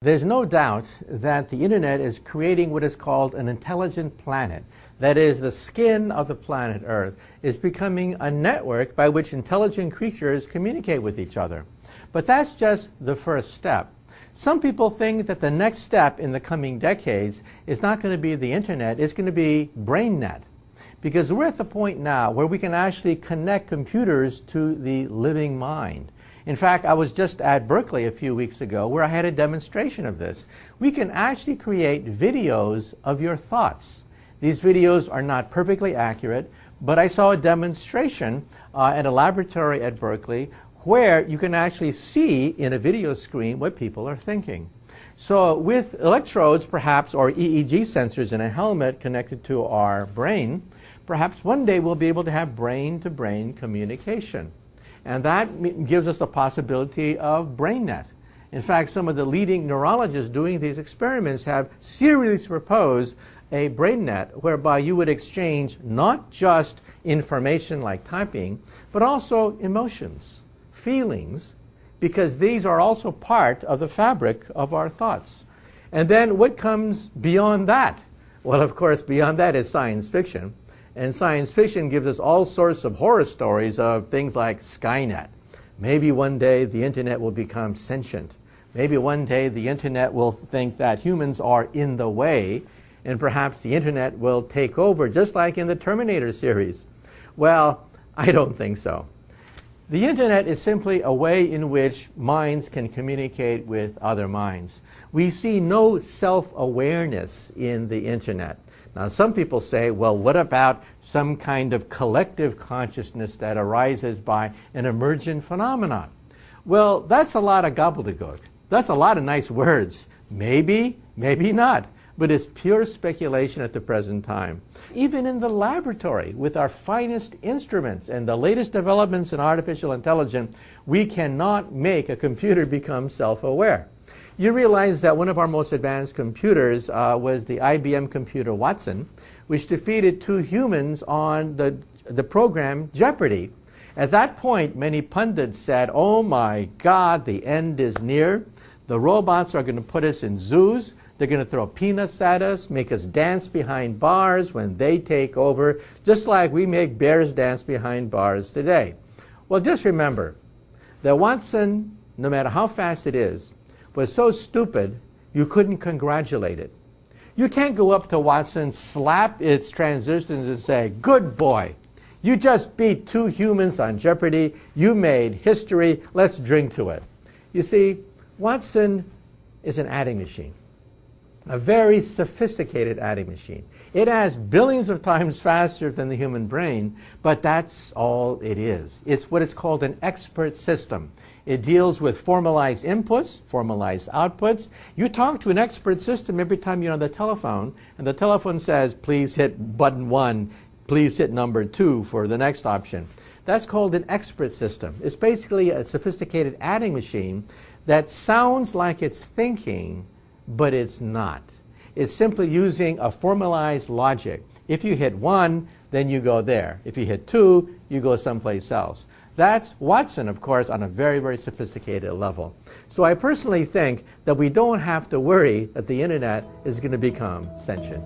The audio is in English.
There's no doubt that the internet is creating what is called an intelligent planet. That is, the skin of the planet Earth is becoming a network by which intelligent creatures communicate with each other. But that's just the first step. Some people think that the next step in the coming decades is not going to be the internet, it's going to be BrainNet. Because we're at the point now where we can actually connect computers to the living mind. In fact, I was just at Berkeley a few weeks ago where I had a demonstration of this. We can actually create videos of your thoughts. These videos are not perfectly accurate, but I saw a demonstration at a laboratory at Berkeley where you can actually see in a video screen what people are thinking. So with electrodes perhaps, or EEG sensors in a helmet connected to our brain, perhaps one day we'll be able to have brain-to-brain communication. And that gives us the possibility of BrainNet. In fact, some of the leading neurologists doing these experiments have seriously proposed a BrainNet whereby you would exchange not just information like typing, but also emotions, feelings, because these are also part of the fabric of our thoughts. And then what comes beyond that? Well, of course, beyond that is science fiction. And science fiction gives us all sorts of horror stories of things like Skynet. Maybe one day the internet will become sentient. Maybe one day the internet will think that humans are in the way, and perhaps the internet will take over, just like in the Terminator series. Well, I don't think so. The internet is simply a way in which minds can communicate with other minds. We see no self-awareness in the internet. Now, some people say, well, what about some kind of collective consciousness that arises by an emergent phenomenon? Well, that's a lot of gobbledygook. That's a lot of nice words. Maybe, maybe not. But it's pure speculation at the present time. Even in the laboratory, with our finest instruments and the latest developments in artificial intelligence, we cannot make a computer become self-aware. You realize that one of our most advanced computers was the IBM computer Watson, which defeated two humans on the program Jeopardy! At that point, many pundits said, oh my God, the end is near. The robots are going to put us in zoos. They're going to throw peanuts at us, make us dance behind bars when they take over, just like we make bears dance behind bars today. Well, just remember that Watson, no matter how fast it is, was so stupid you couldn't congratulate it. You can't go up to Watson, slap its transistors and say, good boy, you just beat two humans on Jeopardy, you made history, let's drink to it. You see, Watson is an adding machine, a very sophisticated adding machine. It adds billions of times faster than the human brain, but that's all it is. It's what is called an expert system. It deals with formalized inputs, formalized outputs. You talk to an expert system every time you're on the telephone, and the telephone says, please hit button 1, please hit number 2 for the next option. That's called an expert system. It's basically a sophisticated adding machine that sounds like it's thinking, but it's not. It's simply using a formalized logic. If you hit 1, then you go there. If you hit 2, you go someplace else. That's Watson, of course, on a very, very sophisticated level. So I personally think that we don't have to worry that the internet is going to become sentient.